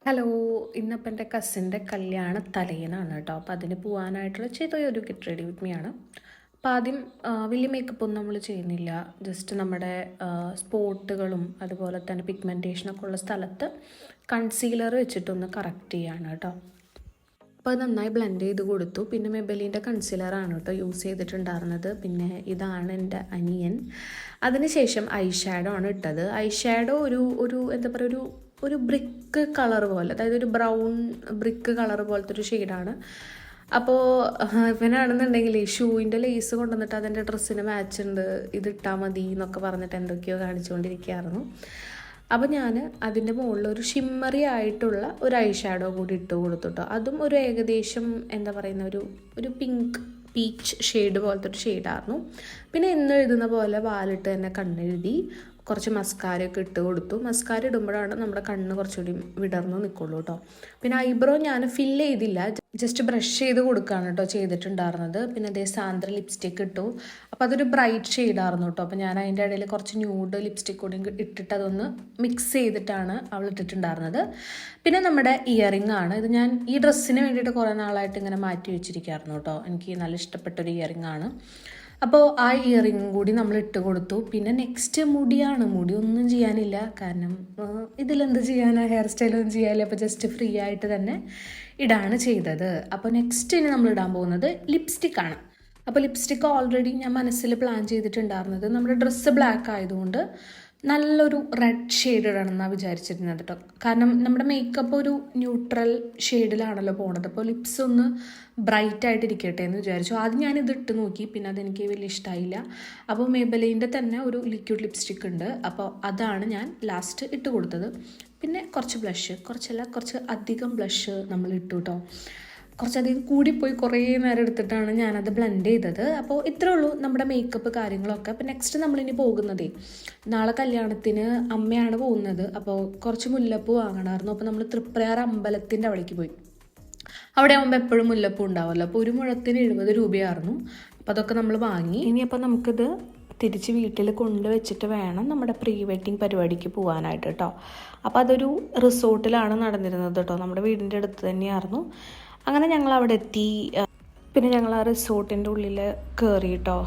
Hello, ഇന്നിപ്പോൾ എൻ്റെ കസിൻ്റെ കല്യാണ തലേന്നാണ് കേട്ടോ. അപ്പോൾ അതിന് പോകാനായിട്ടുള്ള ചെറിയൊരു ഗെറ്റ് റെഡി വിത്ത് മീ ആണ്. അപ്പോൾ ആദ്യം വലിയ മേക്കപ്പ് ഒന്നും നമ്മൾ ചെയ്യുന്നില്ല. ജസ്റ്റ് നമ്മുടെ സ്പോട്ടുകളും അതുപോലെ തന്നെ പിഗ്മെൻറ്റേഷനൊക്കെ ഉള്ള സ്ഥലത്ത് കൺസീലർ വെച്ചിട്ടൊന്ന് കറക്റ്റ് ചെയ്യാണ് കേട്ടോ. അപ്പോൾ അത് നന്നായി ബ്ലെൻഡ് ചെയ്ത് കൊടുത്തു. പിന്നെ മെബലീൻ്റെ കൺസീലറാണ് കേട്ടോ യൂസ് ചെയ്തിട്ടുണ്ടായിരുന്നത്. പിന്നെ ഇതാണ് എൻ്റെ അനിയൻ. അതിനുശേഷം ഐ ഷാഡോ ആണ് ഇട്ടത്. ഐ ഷാഡോ ഒരു എന്താ പറയുക, ഒരു ബ്രിക്ക് കളർ പോലെ, അതായത് ഒരു ബ്രൗൺ ബ്രിക്ക് കളർ പോലത്തെ ഒരു ഷെയ്ഡാണ്. അപ്പോൾ ഇവനാണെന്നുണ്ടെങ്കിൽ ഷൂവിൻ്റെ ലേസ് കൊണ്ടുവന്നിട്ട് അതിൻ്റെ ഡ്രസ്സിന് മാച്ച് ഉണ്ട്, ഇതിട്ടാൽ മതി എന്നൊക്കെ പറഞ്ഞിട്ട് എന്തൊക്കെയോ കാണിച്ചുകൊണ്ടിരിക്കുകയായിരുന്നു. അപ്പോൾ ഞാൻ അതിൻ്റെ മുകളിൽ ഒരു ഷിമ്മറി ആയിട്ടുള്ള ഒരു ഐ ഷാഡോ കൂടി ഇട്ട് കൊടുത്തിട്ടോ. അതും ഒരു ഏകദേശം എന്താ പറയുന്ന ഒരു പിങ്ക് പീച്ച് ഷെയ്ഡ് പോലത്തെ ഒരു ഷെയ്ഡായിരുന്നു. പിന്നെ ഇന്ന് എഴുതുന്ന പോലെ വാലിട്ട് തന്നെ കണ്ണെഴുതി കുറച്ച് മസ്കാരയൊക്കെ ഇട്ട് കൊടുത്തു. മസ്കാര ഇടുമ്പോഴാണ് നമ്മുടെ കണ്ണ് കുറച്ചുകൂടി വിടർന്ന് നിൽക്കുള്ളൂ കേട്ടോ. പിന്നെ ഐബ്രോ ഞാൻ ഫില്ല് ചെയ്തില്ല, ജസ്റ്റ് ബ്രഷ് ചെയ്ത് കൊടുക്കുകയാണ് കേട്ടോ ചെയ്തിട്ടുണ്ടായിരുന്നത്. പിന്നെ അതേ സാന്ദ്ര ലിപ്സ്റ്റിക്ക് ഇട്ടു. അപ്പോൾ അതൊരു ബ്രൈറ്റ് ഷെയ്ഡായിരുന്നു കേട്ടോ. അപ്പോൾ ഞാൻ അതിൻ്റെ ഇടയിൽ കുറച്ച് ന്യൂഡ് ലിപ്സ്റ്റിക് കൂടി ഇട്ടിട്ട് അതൊന്ന് മിക്സ് ചെയ്തിട്ടാണ് അവൾ ഇട്ടിട്ടുണ്ടായിരുന്നത്. പിന്നെ നമ്മുടെ ഇയറിംഗ് ആണ്. ഇത് ഞാൻ ഈ ഡ്രസ്സിന് വേണ്ടിയിട്ട് കുറേ നാളായിട്ട് ഇങ്ങനെ മാറ്റി വെച്ചിരിക്കുകയായിരുന്നു കേട്ടോ. എനിക്ക് നല്ല ഇഷ്ടപ്പെട്ടൊരു ഇയറിംഗ് ആണ്. അപ്പോൾ ആ ഇയറിംഗ് കൂടി നമ്മൾ ഇട്ട് കൊടുത്തു. പിന്നെ നെക്സ്റ്റ് മുടിയാണ്. മുടി ഒന്നും ചെയ്യാനില്ല, കാരണം ഇതിലെന്ത് ചെയ്യാനാ, ഹെയർ സ്റ്റൈലൊന്നും ചെയ്യാനില്ല. അപ്പോൾ ജസ്റ്റ് ഫ്രീ ആയിട്ട് തന്നെ ഇടാണ് ചെയ്തത്. അപ്പോൾ നെക്സ്റ്റ് ഇനി നമ്മൾ ഇടാൻ പോകുന്നത് ലിപ്സ്റ്റിക്കാണ്. അപ്പോൾ ലിപ്സ്റ്റിക്ക് ഓൾറെഡി ഞാൻ മനസ്സിൽ പ്ലാൻ ചെയ്തിട്ടുണ്ടായിരുന്നത് നമ്മുടെ ഡ്രസ്സ് ബ്ലാക്ക് ആയതുകൊണ്ട് നല്ലൊരു റെഡ് ഷെയ്ഡ് ഇടണമെന്നാണ് വിചാരിച്ചിരുന്നത് കേട്ടോ. കാരണം നമ്മുടെ മേക്കപ്പ് ഒരു ന്യൂട്രൽ ഷെയ്ഡിലാണല്ലോ പോണത്. അപ്പോൾ ലിപ്സ് ഒന്ന് ബ്രൈറ്റ് ആയിട്ടിരിക്കട്ടെ എന്ന് വിചാരിച്ചു. ആദ്യം ഞാനിത് ഇട്ട് നോക്കി, പിന്നെ അതെനിക്ക് വലിയ ഇഷ്ടമായില്ല. അപ്പോൾ മേബലീൻ്റെ തന്നെ ഒരു ലിക്വിഡ് ലിപ്സ്റ്റിക് ഉണ്ട്. അപ്പോൾ അതാണ് ഞാൻ ലാസ്റ്റ് ഇട്ട് കൊടുത്തത്. പിന്നെ കുറച്ച് ബ്ലഷ്, കുറച്ച് അധികം ബ്ലഷ് നമ്മൾ ഇട്ടു കേട്ടോ. കുറച്ചധികം കൂടിപ്പോയി, കുറേ നേരം എടുത്തിട്ടാണ് ഞാനത് ബ്ലെൻഡ് ചെയ്തത്. അപ്പോൾ ഇത്രേ ഉള്ളൂ നമ്മുടെ മേക്കപ്പ് കാര്യങ്ങളൊക്കെ. അപ്പോൾ നെക്സ്റ്റ് നമ്മളിനി പോകുന്നതേ, നാളെ കല്യാണത്തിന് അമ്മയാണ് പോകുന്നത്. അപ്പോൾ കുറച്ച് മുല്ലപ്പൂ വാങ്ങണമായിരുന്നു. അപ്പോൾ നമ്മൾ തൃപ്രയാർ അമ്പലത്തിൻ്റെ അവിടേക്ക് പോയി. അവിടെ ആകുമ്പോൾ എപ്പോഴും മുല്ലപ്പൂ ഉണ്ടാവുമല്ലോ. അപ്പോൾ ഒരു മുഴത്തിന് 70 രൂപയായിരുന്നു. അപ്പോൾ അതൊക്കെ നമ്മൾ വാങ്ങി. ഇനിയപ്പോൾ നമുക്കിത് തിരിച്ച് വീട്ടിൽ കൊണ്ടുവച്ചിട്ട് വേണം നമ്മുടെ പ്രീ വെഡിങ് പരിപാടിക്ക് പോകാനായിട്ട് കേട്ടോ. അപ്പോൾ അതൊരു റിസോർട്ടിലാണ് നടന്നിരുന്നത് കേട്ടോ. നമ്മുടെ വീടിൻ്റെ അടുത്ത് തന്നെയായിരുന്നു. അങ്ങനെ ഞങ്ങൾ അവിടെ എത്തി. പിന്നെ ഞങ്ങൾ ആ റിസോർട്ടിൻ്റെ ഉള്ളിൽ കയറി കേട്ടോ.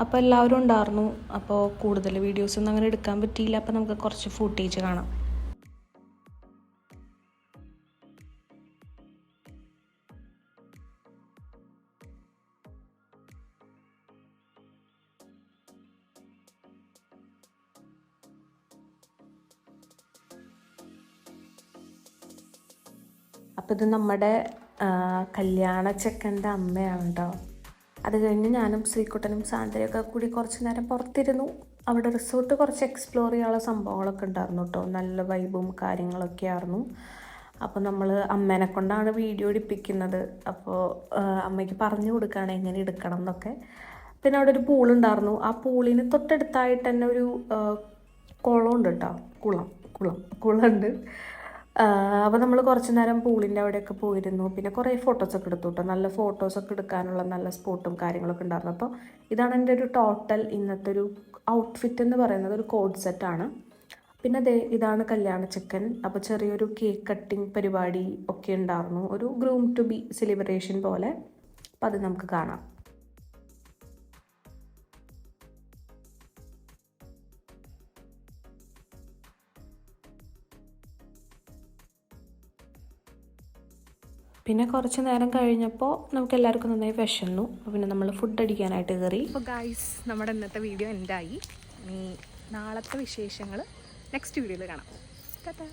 അപ്പോൾ എല്ലാവരും ഉണ്ടായിരുന്നു. അപ്പോൾ കൂടുതൽ വീഡിയോസൊന്നും അങ്ങനെ എടുക്കാൻ പറ്റിയില്ല. അപ്പോൾ നമുക്ക് കുറച്ച് ഫുട്ടേജ് കാണാം. അപ്പോൾ ഇത് നമ്മുടെ കല്യാണ ചെക്കൻ്റെ അമ്മയാണ് കേട്ടോ. അത് കഴിഞ്ഞ് ഞാനും ശ്രീകുട്ടനും സാന്ദ്രയൊക്കെ കൂടി കുറച്ച് നേരം പുറത്തിരുന്നു. അവിടെ റിസോർട്ട് കുറച്ച് എക്സ്പ്ലോർ ചെയ്യാനുള്ള സംഭവങ്ങളൊക്കെ ഉണ്ടായിരുന്നു കേട്ടോ. നല്ല വൈബും കാര്യങ്ങളൊക്കെ ആയിരുന്നു. അപ്പോൾ നമ്മൾ അമ്മേനെ കൊണ്ടാണ് വീഡിയോ എടുപ്പിക്കുന്നത്. അപ്പോൾ അമ്മയ്ക്ക് പറഞ്ഞു കൊടുക്കുകയാണ് എങ്ങനെ എടുക്കണം എന്നൊക്കെ. പിന്നെ അവിടെ ഒരു പൂളുണ്ടായിരുന്നു. ആ പൂളിന് തൊട്ടടുത്തായിട്ട് തന്നെ ഒരു കുളമുണ്ട് കേട്ടോ. കുളമുണ്ട്. അപ്പോൾ നമ്മൾ കുറച്ച് നേരം പൂളിൻ്റെ അവിടെയൊക്കെ പോയിരുന്നു. പിന്നെ കുറേ ഫോട്ടോസൊക്കെ എടുത്തു കേട്ടോ. നല്ല ഫോട്ടോസൊക്കെ എടുക്കാനുള്ള നല്ല സ്പോട്ടും കാര്യങ്ങളൊക്കെ ഉണ്ടായിരുന്നു. അപ്പോൾ ഇതാണ് എൻ്റെ ഒരു ടോട്ടൽ ഇന്നത്തെ ഒരു ഔട്ട്ഫിറ്റ് എന്ന് പറയുന്നത്. ഒരു കോഡ് സെറ്റാണ്. പിന്നെ ഇതാണ് കല്യാണ ചെക്കൻ. അപ്പോൾ ചെറിയൊരു കേക്ക് കട്ടിങ് പരിപാടി ഒക്കെ ഉണ്ടായിരുന്നു. ഒരു ഗ്രൂം ടു ബി സെലിബ്രേഷൻ പോലെ. അപ്പോൾ അത് നമുക്ക് കാണാം. പിന്നെ കുറച്ച് നേരം കഴിഞ്ഞപ്പോൾ നമുക്ക് എല്ലാവർക്കും നന്നായി വിശന്നു. പിന്നെ നമ്മൾ ഫുഡ് അടിക്കാനായിട്ട് കയറി. അപ്പോൾ ഗൈസ്, നമ്മുടെ ഇന്നത്തെ വീഡിയോ എൻഡായി. ഇനി നാളത്തെ വിശേഷങ്ങൾ നെക്സ്റ്റ് വീഡിയോയിൽ കാണാം. ടാറ്റാ.